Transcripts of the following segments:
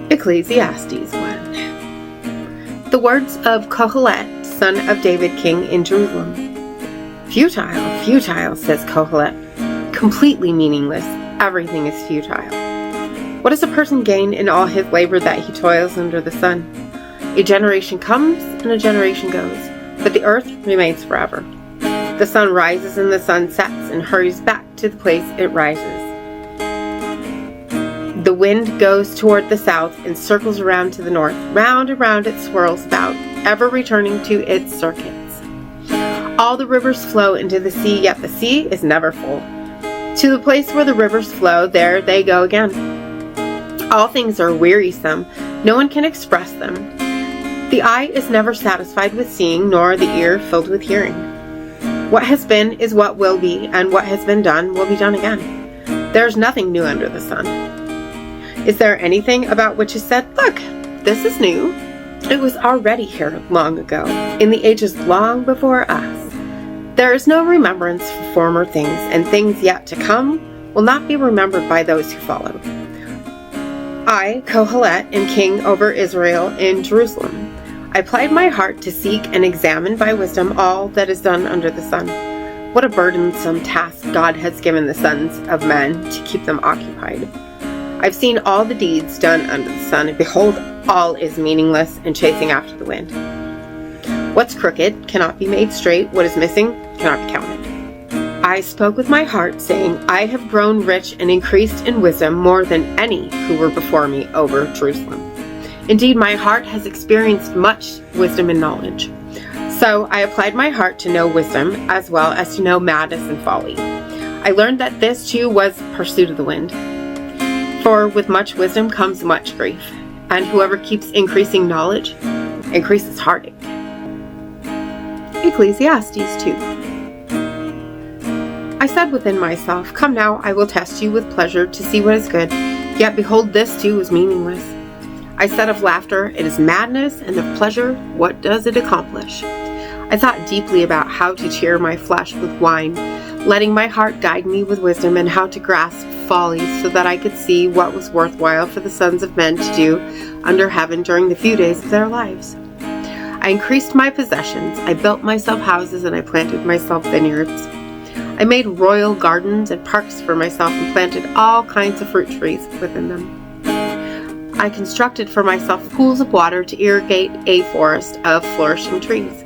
Ecclesiastes 1. The words of Kohelet, son of David, king in Jerusalem. Futile, futile, says Kohelet. Completely meaningless. Everything is futile. What does a person gain in all his labor that he toils under the sun? A generation comes and a generation goes, but the earth remains forever. The sun rises and the sun sets and hurries back to the place it rises. The wind goes toward the south and circles around to the north. Round and round it swirls about, ever returning to its circuits. All the rivers flow into the sea, yet the sea is never full. To the place where the rivers flow, there they go again. All things are wearisome. No one can express them. The eye is never satisfied with seeing, nor the ear filled with hearing. What has been is what will be, and what has been done will be done again. There is nothing new under the sun. Is there anything about which is said, "Look, this is new"? It was already here long ago, in the ages long before us. There is no remembrance for former things, and things yet to come will not be remembered by those who follow. I, Kohelet, am king over Israel in Jerusalem. I applied my heart to seek and examine by wisdom all that is done under the sun. What a burdensome task God has given the sons of men to keep them occupied. I've seen all the deeds done under the sun, and behold, all is meaningless and chasing after the wind. What's crooked cannot be made straight. What is missing cannot be counted. I spoke with my heart, saying, I have grown rich and increased in wisdom more than any who were before me over Jerusalem. Indeed, my heart has experienced much wisdom and knowledge. So I applied my heart to know wisdom, as well as to know madness and folly. I learned that this too was pursuit of the wind. For with much wisdom comes much grief, and whoever keeps increasing knowledge increases heartache. Ecclesiastes 2. I said within myself, Come now, I will test you with pleasure to see what is good. Yet behold, this too is meaningless. I said of laughter, it is madness, and of pleasure, what does it accomplish? I thought deeply about how to cheer my flesh with wine, letting my heart guide me with wisdom, and how to grasp folly so that I could see what was worthwhile for the sons of men to do under heaven during the few days of their lives. I increased my possessions, I built myself houses, and I planted myself vineyards. I made royal gardens and parks for myself and planted all kinds of fruit trees within them. I constructed for myself pools of water to irrigate a forest of flourishing trees.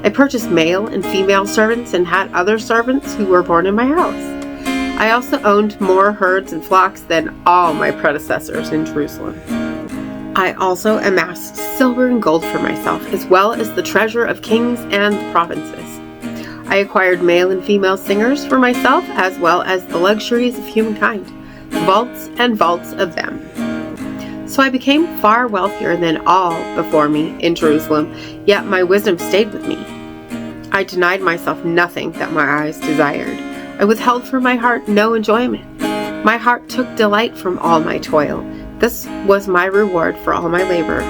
I purchased male and female servants and had other servants who were born in my house. I also owned more herds and flocks than all my predecessors in Jerusalem. I also amassed silver and gold for myself, as well as the treasure of kings and the provinces. I acquired male and female singers for myself, as well as the luxuries of humankind, vaults and vaults of them. So I became far wealthier than all before me in Jerusalem, yet my wisdom stayed with me. I denied myself nothing that my eyes desired. I withheld from my heart no enjoyment. My heart took delight from all my toil. This was my reward for all my labor.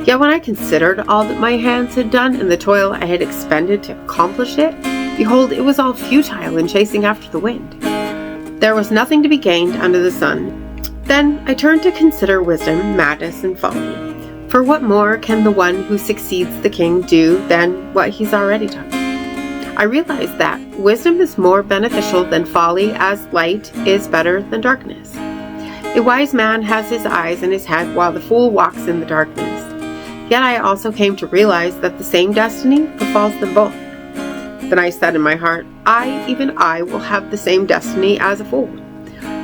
Yet when I considered all that my hands had done and the toil I had expended to accomplish it, behold, it was all futile in chasing after the wind. There was nothing to be gained under the sun. Then I turned to consider wisdom, madness, and folly. For what more can the one who succeeds the king do than what he's already done? I realized that wisdom is more beneficial than folly, as light is better than darkness. A wise man has his eyes in his head, while the fool walks in the darkness. Yet I also came to realize that the same destiny befalls them both. Then I said in my heart, even I will have the same destiny as a fool.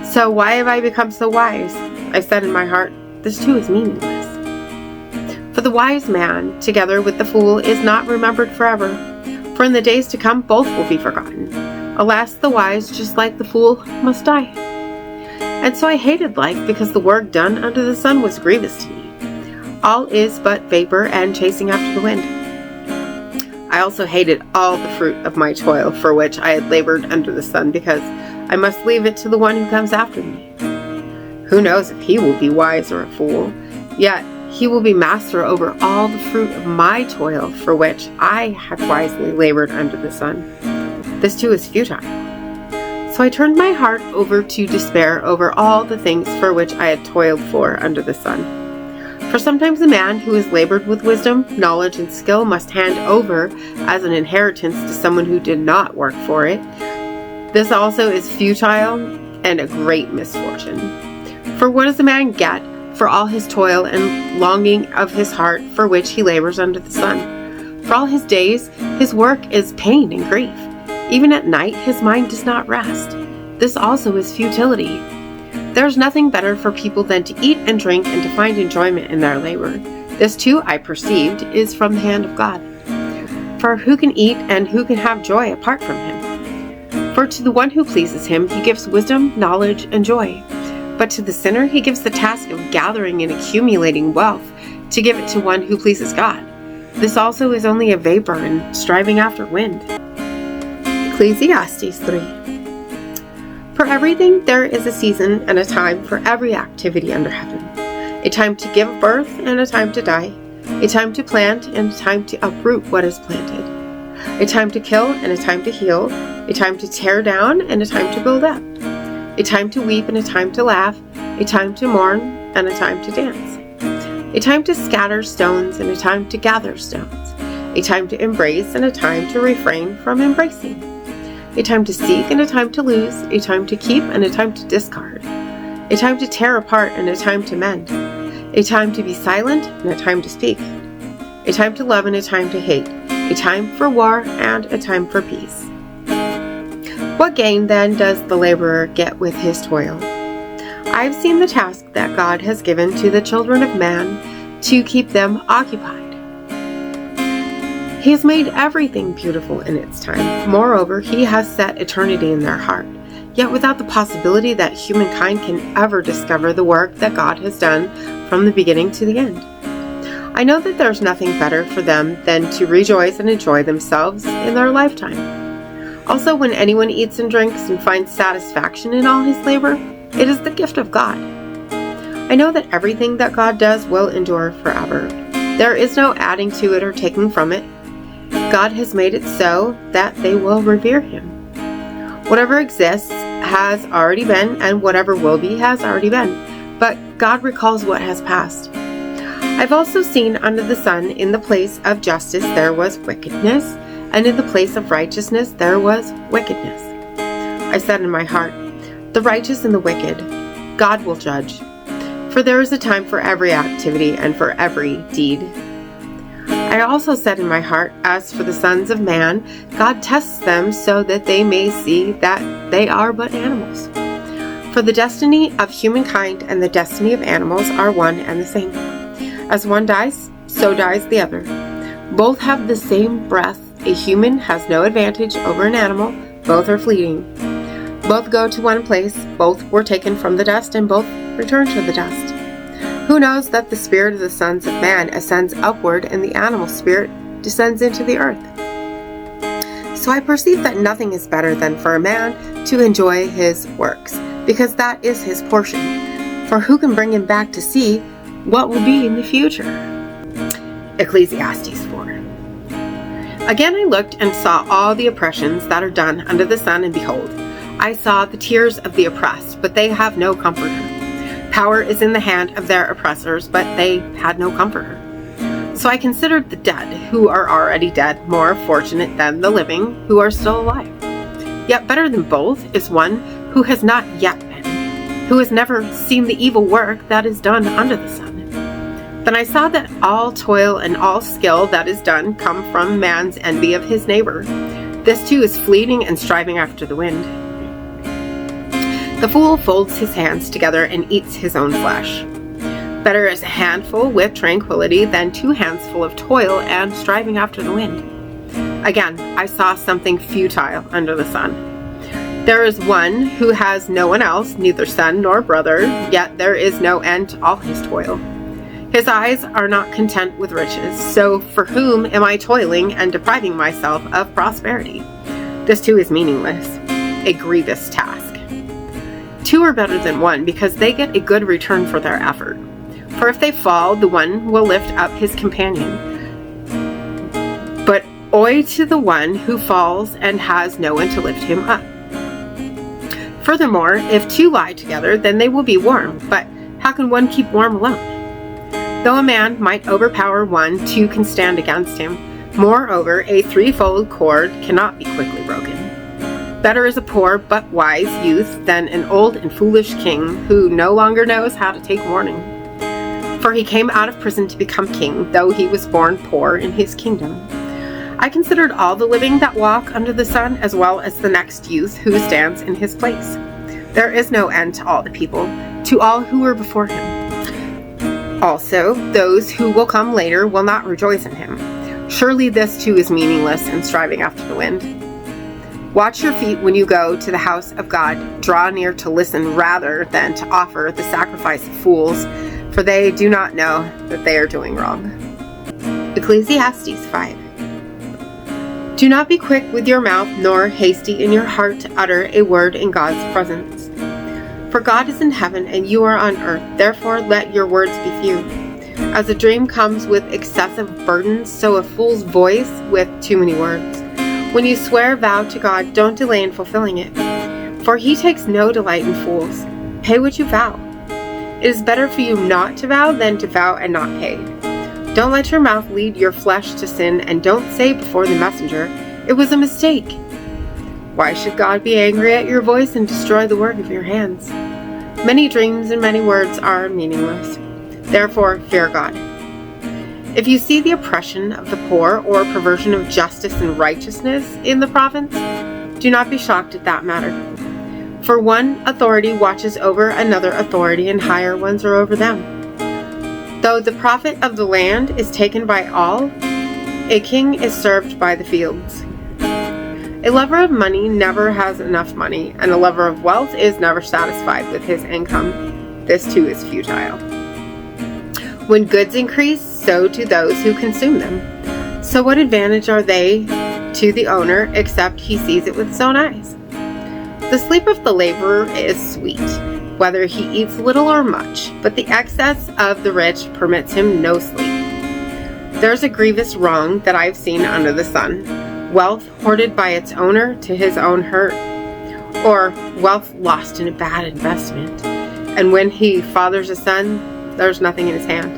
So why have I become so wise? I said in my heart, this too is meaningless. For the wise man, together with the fool, is not remembered forever. For in the days to come, both will be forgotten. Alas, the wise, just like the fool, must die. And so I hated life, because the work done under the sun was grievous to me. All is but vapor and chasing after the wind. I also hated all the fruit of my toil for which I had labored under the sun, because I must leave it to the one who comes after me. Who knows if he will be wise or a fool? Yet he will be master over all the fruit of my toil for which I had wisely labored under the sun. This too is futile. So So I turned my heart over to despair over all the things for which I had toiled for under the sun. For sometimes a man who has labored with wisdom, knowledge, and skill must hand over as an inheritance to someone who did not work for it. This also is futile and a great misfortune. For what does a man get for all his toil and longing of his heart for which he labors under the sun? For all his days, his work is pain and grief. Even at night, his mind does not rest. This also is futility. There is nothing better for people than to eat and drink and to find enjoyment in their labor. This too, I perceived, is from the hand of God. For who can eat and who can have joy apart from him? For to the one who pleases him, he gives wisdom, knowledge, and joy. But to the sinner, he gives the task of gathering and accumulating wealth to give it to one who pleases God. This also is only a vapor and striving after wind. Ecclesiastes 3. For everything there is a season and a time for every activity under heaven. A time to give birth and a time to die. A time to plant and a time to uproot what is planted. A time to kill and a time to heal. A time to tear down and a time to build up. A time to weep and a time to laugh. A time to mourn and a time to dance. A time to scatter stones and a time to gather stones. A time to embrace and a time to refrain from embracing. A time to seek and a time to lose, a time to keep and a time to discard, a time to tear apart and a time to mend, a time to be silent and a time to speak, a time to love and a time to hate, a time for war and a time for peace. What gain then does the laborer get with his toil? I have seen the task that God has given to the children of man to keep them occupied. He has made everything beautiful in its time. Moreover, he has set eternity in their heart, yet without the possibility that humankind can ever discover the work that God has done from the beginning to the end. I know that there's nothing better for them than to rejoice and enjoy themselves in their lifetime. Also, when anyone eats and drinks and finds satisfaction in all his labor, it is the gift of God. I know that everything that God does will endure forever. There is no adding to it or taking from it. God has made it so that they will revere him. Whatever exists has already been, and whatever will be has already been. But God recalls what has passed. I've also seen under the sun in the place of justice there was wickedness, and in the place of righteousness there was wickedness. I said in my heart, the righteous and the wicked, God will judge. For there is a time for every activity and for every deed. I also said in my heart, as for the sons of man, God tests them so that they may see that they are but animals. For the destiny of humankind and the destiny of animals are one and the same. As one dies, so dies the other. Both have the same breath. A human has no advantage over an animal. Both are fleeting. Both go to one place. Both were taken from the dust, and both return to the dust. Who knows that the spirit of the sons of man ascends upward and the animal spirit descends into the earth? So I perceive that nothing is better than for a man to enjoy his works, because that is his portion. For who can bring him back to see what will be in the future? Ecclesiastes 4. Again I looked and saw all the oppressions that are done under the sun, and behold, I saw the tears of the oppressed, but they have no comforter. Power is in the hand of their oppressors, but they had no comforter. So I considered the dead, who are already dead, more fortunate than the living, who are still alive. Yet better than both is one who has not yet been, who has never seen the evil work that is done under the sun. Then I saw that all toil and all skill that is done come from man's envy of his neighbor. This too is fleeting and striving after the wind. The fool folds his hands together and eats his own flesh. Better is a handful with tranquility than 2 hands full of toil and striving after the wind. Again, I saw something futile under the sun. There is one who has no one else, neither son nor brother, yet there is no end to all his toil. His eyes are not content with riches, so for whom am I toiling and depriving myself of prosperity? This too is meaningless, a grievous task. 2 are better than 1 because they get a good return for their effort. For if they fall, the one will lift up his companion. But oi to the one who falls and has no one to lift him up. Furthermore, if two lie together, then they will be warm. But how can one keep warm alone? Though a man might overpower one, two can stand against him. Moreover, a threefold cord cannot be quickly broken. Better is a poor but wise youth than an old and foolish king who no longer knows how to take warning. For he came out of prison to become king, though he was born poor in his kingdom. I considered all the living that walk under the sun, as well as the next youth who stands in his place. There is no end to all the people, to all who were before him. Also, those who will come later will not rejoice in him. Surely this too is meaningless and striving after the wind. Watch your feet when you go to the house of God. Draw near to listen rather than to offer the sacrifice of fools, for they do not know that they are doing wrong. Ecclesiastes 5. Do not be quick with your mouth, nor hasty in your heart to utter a word in God's presence. For God is in heaven, and you are on earth, therefore let your words be few. As a dream comes with excessive burdens, so a fool's voice with too many words. When you swear a vow to God, don't delay in fulfilling it, for he takes no delight in fools. Pay what you vow. It is better for you not to vow than to vow and not pay. Don't let your mouth lead your flesh to sin, and don't say before the messenger, "It was a mistake." Why should God be angry at your voice and destroy the work of your hands? Many dreams and many words are meaningless. Therefore, fear God. If you see the oppression of the poor or perversion of justice and righteousness in the province, do not be shocked at that matter. For one authority watches over another authority, and higher ones are over them. Though the profit of the land is taken by all, a king is served by the fields. A lover of money never has enough money, and a lover of wealth is never satisfied with his income. This too is futile. When goods increase, so do those who consume them. So what advantage are they to the owner, except he sees it with his own eyes? The sleep of the laborer is sweet, whether he eats little or much, but the excess of the rich permits him no sleep. There's a grievous wrong that I've seen under the sun, wealth hoarded by its owner to his own hurt, or wealth lost in a bad investment, and when he fathers a son, there's nothing in his hand.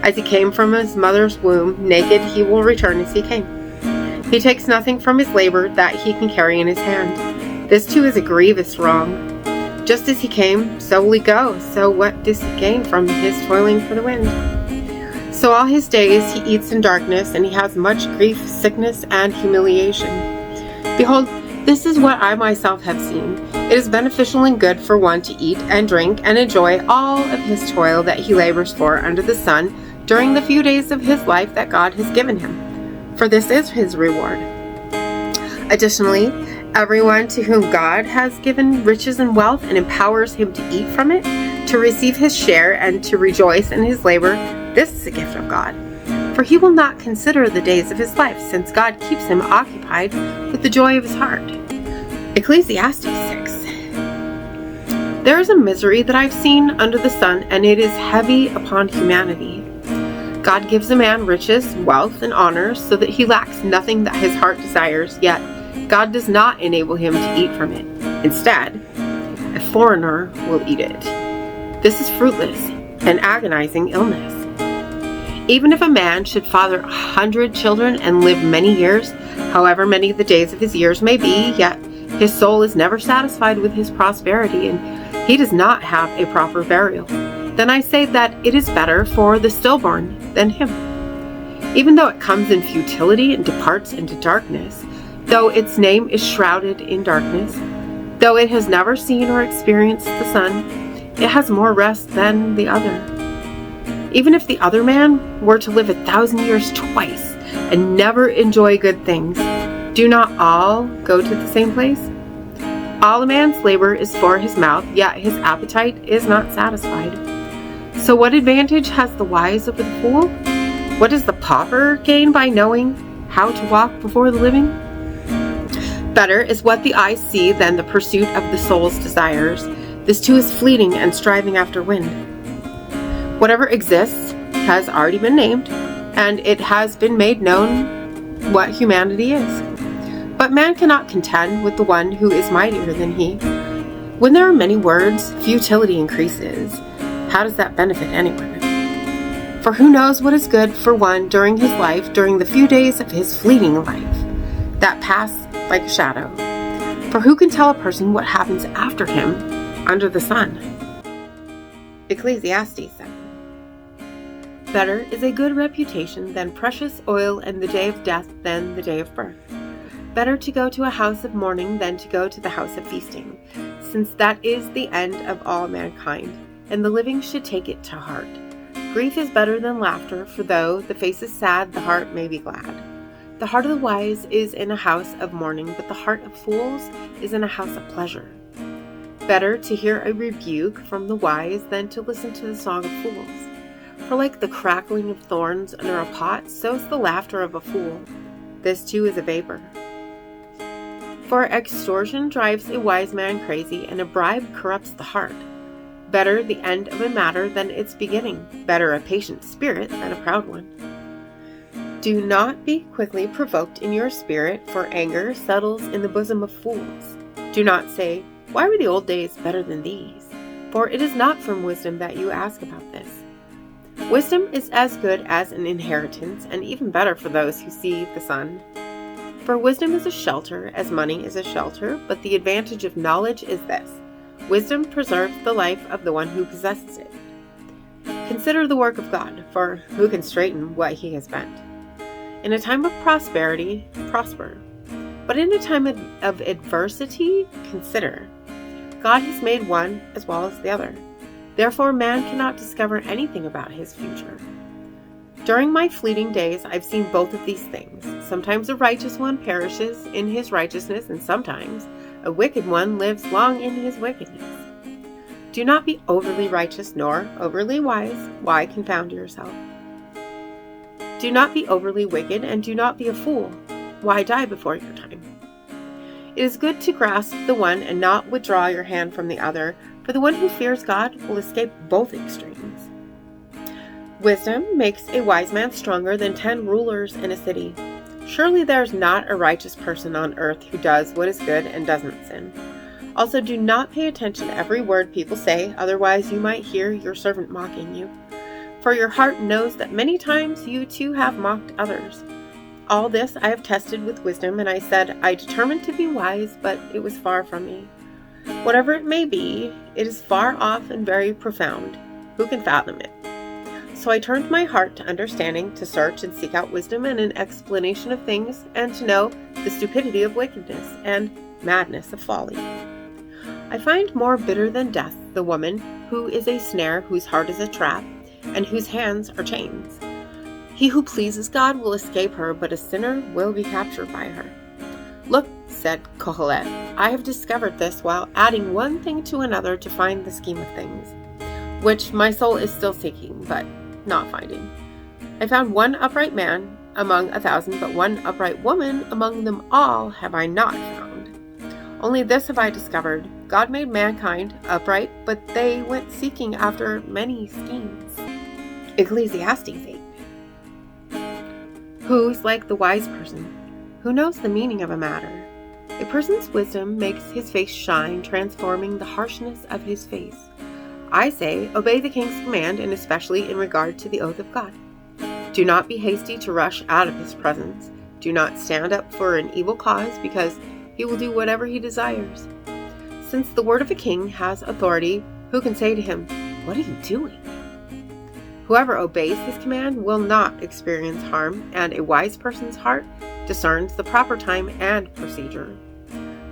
As he came from his mother's womb, naked he will return as he came. He takes nothing from his labor that he can carry in his hand. This too is a grievous wrong. Just as he came, so will he go. So what does he gain from his toiling for the wind? So all his days he eats in darkness, and he has much grief, sickness, and humiliation. Behold, this is what I myself have seen. It is beneficial and good for one to eat and drink and enjoy all of his toil that he labors for under the sun during the few days of his life that God has given him, for this is his reward. Additionally, everyone to whom God has given riches and wealth and empowers him to eat from it, to receive his share and to rejoice in his labor, this is a gift of God. For he will not consider the days of his life, since God keeps him occupied with the joy of his heart. Ecclesiastes 6. There is a misery that I've seen under the sun, and it is heavy upon humanity. God gives a man riches, wealth, and honor, so that he lacks nothing that his heart desires, yet God does not enable him to eat from it. Instead, a foreigner will eat it. This is fruitless and agonizing illness. Even if a man should father 100 children and live many years, however many the days of his years may be, yet his soul is never satisfied with his prosperity, and he does not have a proper burial. Then I say that it is better for the stillborn than him. Even though it comes in futility and departs into darkness, though its name is shrouded in darkness, though it has never seen or experienced the sun, it has more rest than the other. Even if the other man were to live 1,000 years twice and never enjoy good things, do not all go to the same place? All a man's labor is for his mouth, yet his appetite is not satisfied. So what advantage has the wise over the fool? What does the pauper gain by knowing how to walk before the living? Better is what the eyes see than the pursuit of the soul's desires. This too is fleeting and striving after wind. Whatever exists has already been named, and it has been made known what humanity is. But man cannot contend with the one who is mightier than he. When there are many words, futility increases. How does that benefit anyone? For who knows what is good for one during his life, during the few days of his fleeting life, that pass like a shadow? For who can tell a person what happens after him under the sun? Ecclesiastes 7. Better is a good reputation than precious oil, and the day of death than the day of birth. Better to go to a house of mourning than to go to the house of feasting, since that is the end of all mankind, and the living should take it to heart. Grief is better than laughter, for though the face is sad, the heart may be glad. The heart of the wise is in a house of mourning, but the heart of fools is in a house of pleasure. Better to hear a rebuke from the wise than to listen to the song of fools. For like the crackling of thorns under a pot, so is the laughter of a fool. This too is a vapor. For extortion drives a wise man crazy, and a bribe corrupts the heart. Better the end of a matter than its beginning. Better a patient spirit than a proud one. Do not be quickly provoked in your spirit, for anger settles in the bosom of fools. Do not say, "Why were the old days better than these?" For it is not from wisdom that you ask about this. Wisdom is as good as an inheritance, and even better for those who see the sun. For wisdom is a shelter, as money is a shelter, but the advantage of knowledge is this: wisdom preserves the life of the one who possesses it. Consider the work of God, for who can straighten what he has bent? In a time of prosperity, prosper. But in a time of adversity, consider. God has made one as well as the other. Therefore, man cannot discover anything about his future. During my fleeting days, I've seen both of these things. Sometimes a righteous one perishes in his righteousness, and sometimes a wicked one lives long in his wickedness. Do not be overly righteous nor overly wise. Why confound yourself? Do not be overly wicked, and do not be a fool. Why die before your time? It is good to grasp the one and not withdraw your hand from the other, for the one who fears God will escape both extremes. Wisdom makes a wise man stronger than 10 rulers in a city. Surely there is not a righteous person on earth who does what is good and doesn't sin. Also, do not pay attention to every word people say, otherwise you might hear your servant mocking you. For your heart knows that many times you too have mocked others. All this I have tested with wisdom, and I said, I determined to be wise, but it was far from me. Whatever it may be, it is far off and very profound. Who can fathom it? So I turned my heart to understanding, to search and seek out wisdom and an explanation of things, and to know the stupidity of wickedness and madness of folly. I find more bitter than death the woman who is a snare, whose heart is a trap, and whose hands are chains. He who pleases God will escape her, but a sinner will be captured by her. Look, said Kohelet, I have discovered this while adding one thing to another to find the scheme of things, which my soul is still seeking, but not finding. I found one upright man among 1,000, but one upright woman among them all have I not found. Only this have I discovered: God made mankind upright, but they went seeking after many schemes. Ecclesiastes 8. Who is like the wise person? Who knows the meaning of a matter? A person's wisdom makes his face shine, transforming the harshness of his face. I say, obey the king's command, and especially in regard to the oath of God. Do not be hasty to rush out of his presence. Do not stand up for an evil cause, because he will do whatever he desires. Since the word of a king has authority, who can say to him, what are you doing? Whoever obeys his command will not experience harm, and a wise person's heart discerns the proper time and procedure.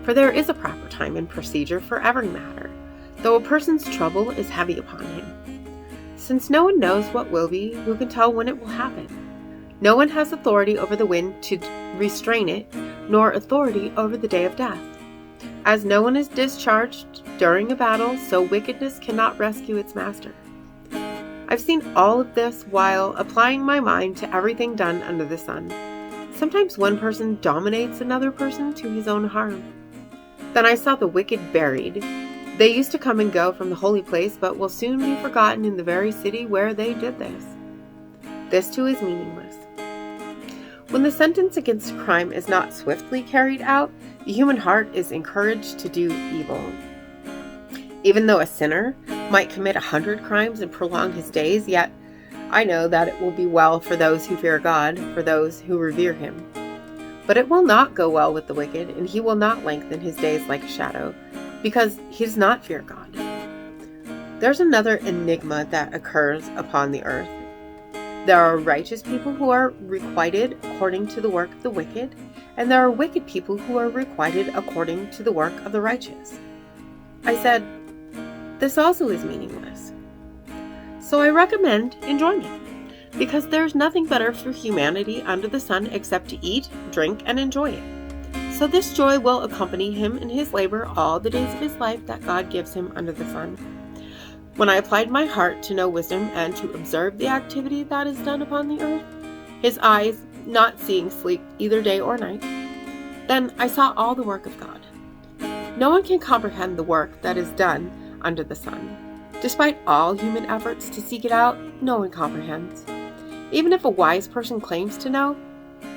For there is a proper time and procedure for every matter, though a person's trouble is heavy upon him. Since no one knows what will be, who can tell when it will happen? No one has authority over the wind to restrain it, nor authority over the day of death. As no one is discharged during a battle, so wickedness cannot rescue its master. I've seen all of this while applying my mind to everything done under the sun. Sometimes one person dominates another person to his own harm. Then I saw the wicked buried. They used to come and go from the holy place, but will soon be forgotten in the very city where they did this. This too is meaningless. When the sentence against a crime is not swiftly carried out, the human heart is encouraged to do evil. Even though a sinner might commit 100 crimes and prolong his days, yet I know that it will be well for those who fear God, for those who revere him. But it will not go well with the wicked, and he will not lengthen his days like a shadow, because he does not fear God. There's another enigma that occurs upon the earth. There are righteous people who are requited according to the work of the wicked, and there are wicked people who are requited according to the work of the righteous. I said, this also is meaningless. So I recommend enjoyment, because there's nothing better for humanity under the sun except to eat, drink, and enjoy it. So this joy will accompany him in his labor all the days of his life that God gives him under the sun. When I applied my heart to know wisdom and to observe the activity that is done upon the earth, his eyes not seeing sleep either day or night, then I saw all the work of God. No one can comprehend the work that is done under the sun. Despite all human efforts to seek it out, no one comprehends. Even if a wise person claims to know,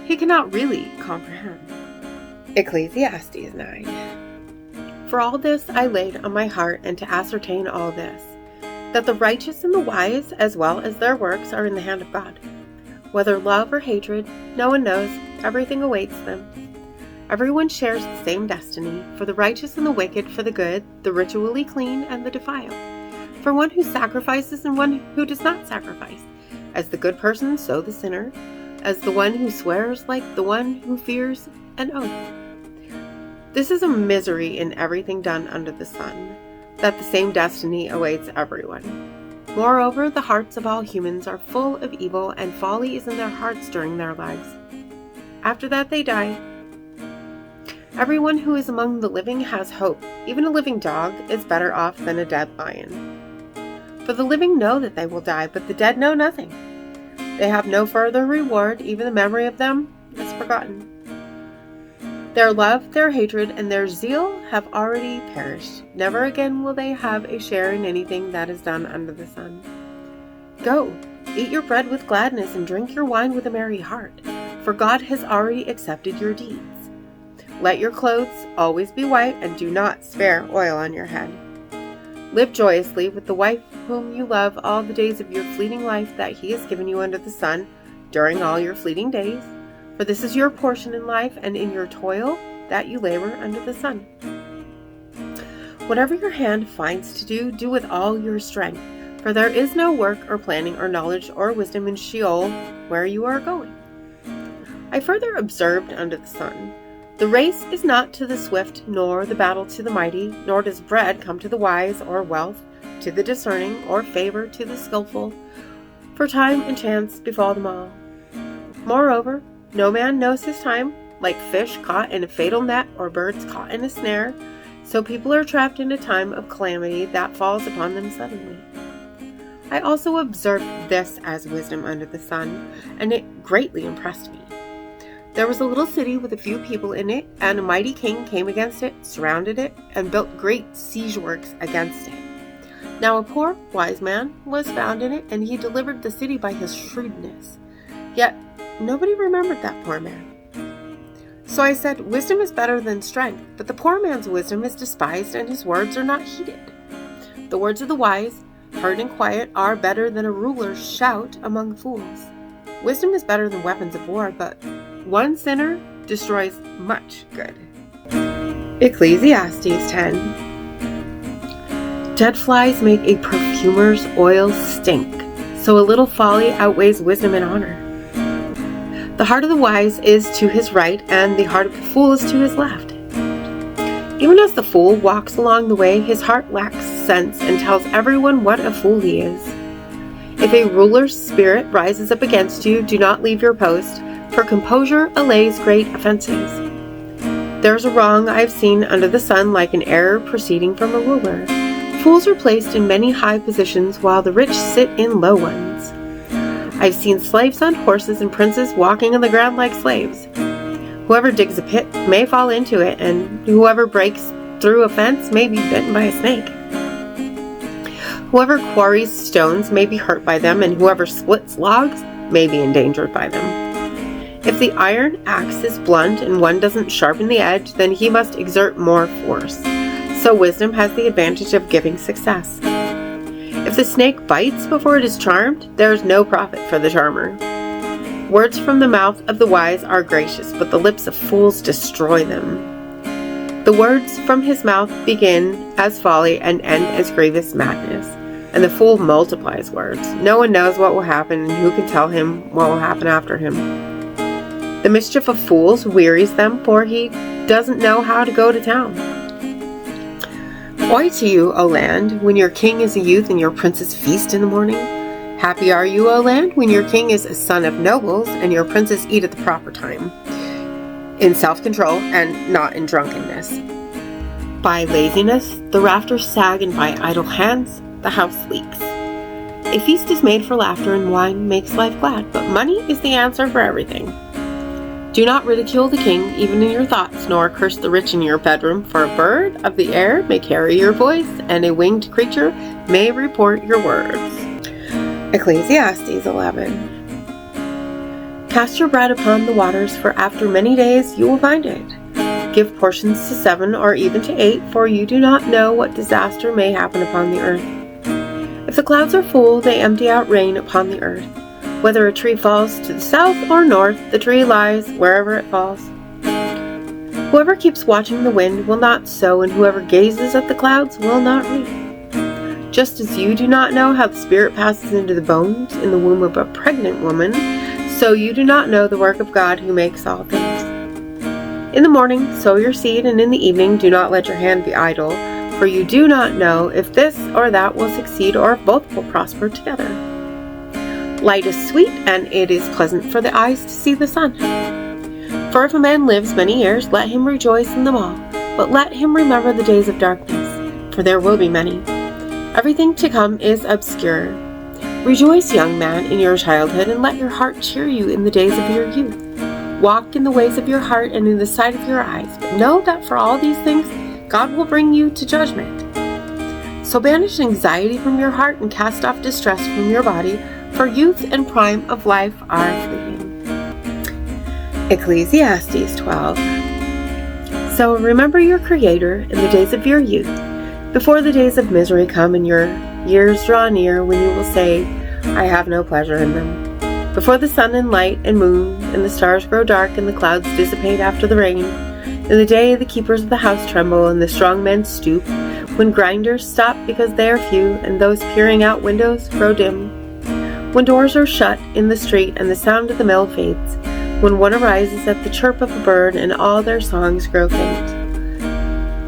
he cannot really comprehend. Ecclesiastes 9. For all this I laid on my heart, and to ascertain all this, that the righteous and the wise, as well as their works, are in the hand of God. Whether love or hatred, no one knows, everything awaits them. Everyone shares the same destiny, for the righteous and the wicked, for the good, the ritually clean and the defiled, for one who sacrifices and one who does not sacrifice, as the good person, so the sinner, as the one who swears like the one who fears an oath. This is a misery in everything done under the sun, that the same destiny awaits everyone. Moreover, the hearts of all humans are full of evil, and folly is in their hearts during their lives. After that they die. Everyone who is among the living has hope. Even a living dog is better off than a dead lion. For the living know that they will die, but the dead know nothing. They have no further reward, even the memory of them is forgotten. Their love, their hatred, and their zeal have already perished. Never again will they have a share in anything that is done under the sun. Go, eat your bread with gladness and drink your wine with a merry heart, for God has already accepted your deeds. Let your clothes always be white, and do not spare oil on your head. Live joyously with the wife whom you love all the days of your fleeting life that he has given you under the sun during all your fleeting days. For this is your portion in life, and in your toil that you labor under the sun. Whatever your hand finds to do, do with all your strength, for there is no work or planning or knowledge or wisdom in Sheol where you are going. I further observed under the sun, the race is not to the swift, nor the battle to the mighty, nor does bread come to the wise, or wealth to the discerning, or favor to the skillful, for time and chance befall them all. Moreover, no man knows his time, like fish caught in a fatal net or birds caught in a snare, so people are trapped in a time of calamity that falls upon them suddenly. I also observed this as wisdom under the sun, and it greatly impressed me. There was a little city with a few people in it, and a mighty king came against it, surrounded it, and built great siege works against it. Now a poor, wise man was found in it, and he delivered the city by his shrewdness. Yet nobody remembered that poor man. So I said, wisdom is better than strength, but the poor man's wisdom is despised, and his words are not heeded. The words of the wise, heard in quiet, are better than a ruler's shout among fools. Wisdom is better than weapons of war, but one sinner destroys much good. Ecclesiastes 10. Dead flies make a perfumer's oil stink, so a little folly outweighs wisdom and honor. The heart of the wise is to his right, and the heart of the fool is to his left. Even as the fool walks along the way, his heart lacks sense and tells everyone what a fool he is. If a ruler's spirit rises up against you, do not leave your post, for composure allays great offenses. There is a wrong I have seen under the sun, like an error proceeding from a ruler. Fools are placed in many high positions, while the rich sit in low ones. I have seen slaves on horses and princes walking on the ground like slaves. Whoever digs a pit may fall into it, and whoever breaks through a fence may be bitten by a snake. Whoever quarries stones may be hurt by them, and whoever splits logs may be endangered by them. If the iron axe is blunt and one doesn't sharpen the edge, then he must exert more force. So wisdom has the advantage of giving success. If the snake bites before it is charmed, there is no profit for the charmer. Words from the mouth of the wise are gracious, but the lips of fools destroy them. The words from his mouth begin as folly and end as grievous madness, and the fool multiplies words. No one knows what will happen, and who can tell him what will happen after him? The mischief of fools wearies them, for he doesn't know how to go to town. Woe to you, O land, when your king is a youth and your princes feast in the morning. Happy are you, O land, when your king is a son of nobles and your princes eat at the proper time, in self-control and not in drunkenness. By laziness, the rafters sag, and by idle hands, the house leaks. A feast is made for laughter, and wine makes life glad, but money is the answer for everything. Do not ridicule the king, even in your thoughts, nor curse the rich in your bedroom, for a bird of the air may carry your voice, and a winged creature may report your words. Ecclesiastes 11. Cast your bread upon the waters, for after many days you will find it. Give portions to 7 or even to 8, for you do not know what disaster may happen upon the earth. If the clouds are full, they empty out rain upon the earth. Whether a tree falls to the south or north, the tree lies wherever it falls. Whoever keeps watching the wind will not sow, and whoever gazes at the clouds will not reap. Just as you do not know how the spirit passes into the bones in the womb of a pregnant woman, so you do not know the work of God who makes all things. In the morning sow your seed, and in the evening do not let your hand be idle, for you do not know if this or that will succeed, or if both will prosper together. Light is sweet, and it is pleasant for the eyes to see the sun. For if a man lives many years, let him rejoice in them all, but let him remember the days of darkness, for there will be many. Everything to come is obscure. Rejoice, young man, in your childhood, and let your heart cheer you in the days of your youth. Walk in the ways of your heart and in the sight of your eyes, but know that for all these things God will bring you to judgment. So banish anxiety from your heart and cast off distress from your body, for youth and prime of life are fleeting. Ecclesiastes 12. So remember your Creator in the days of your youth, before the days of misery come and your years draw near, when you will say, I have no pleasure in them. Before the sun and light and moon and the stars grow dark and the clouds dissipate after the rain, in the day the keepers of the house tremble and the strong men stoop, when grinders stop because they are few and those peering out windows grow dim, when doors are shut in the street and the sound of the mill fades, when one arises at the chirp of a bird and all their songs grow faint,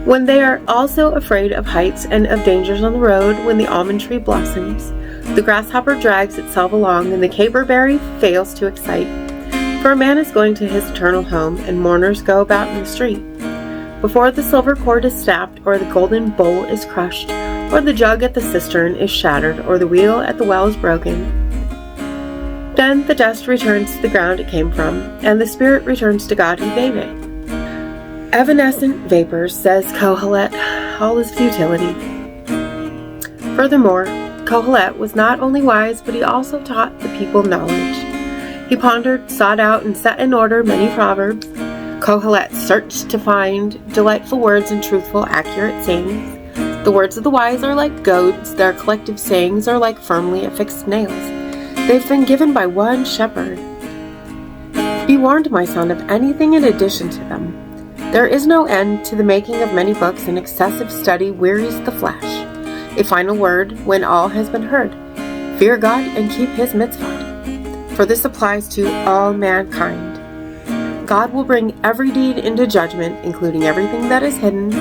when they are also afraid of heights and of dangers on the road, when the almond tree blossoms, the grasshopper drags itself along, and the caperberry fails to excite. For a man is going to his eternal home, and mourners go about in the street. Before the silver cord is snapped, or the golden bowl is crushed, or the jug at the cistern is shattered, or the wheel at the well is broken, then the dust returns to the ground it came from, and the spirit returns to God who made it. Evanescent vapors, says Kohelet, all is futility. Furthermore, Kohelet was not only wise, but he also taught the people knowledge. He pondered, sought out, and set in order many proverbs. Kohelet searched to find delightful words and truthful, accurate sayings. The words of the wise are like goads, their collective sayings are like firmly affixed nails. They've been given by one shepherd. Be warned, my son, of anything in addition to them. There is no end to the making of many books, and excessive study wearies the flesh. A final word when all has been heard. Fear God and keep his mitzvot. For this applies to all mankind. God will bring every deed into judgment, including everything that is hidden,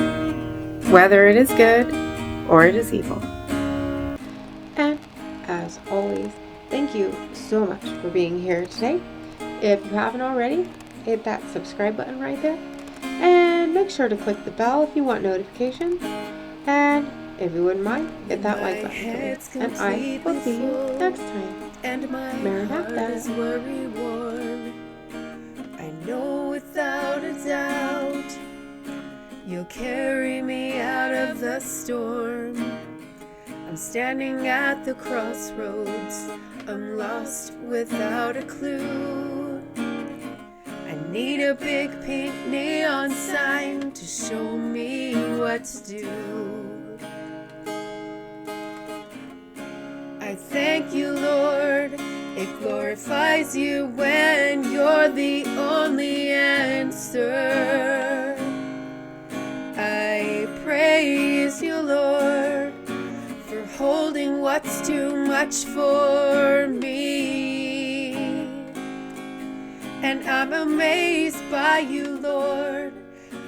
whether it is good or it is evil. And as always, thank you so much for being here today. If you haven't already, hit that subscribe button right there. And make sure to click the bell if you want notifications. And if you wouldn't mind, hit that like button for me. And I will see you next time. And my Maranatha. heart is worry worn. I know without a doubt you'll carry me out of the storm. I'm standing at the crossroads. I'm lost without a clue. I need a big pink neon sign to show me what what to do. I thank you, Lord. It glorifies you when you're the only answer. I praise you, Lord, for holding what's too much for me. And I'm amazed by you, Lord,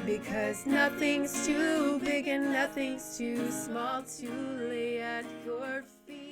because nothing's too big and nothing's too small to lay at your feet.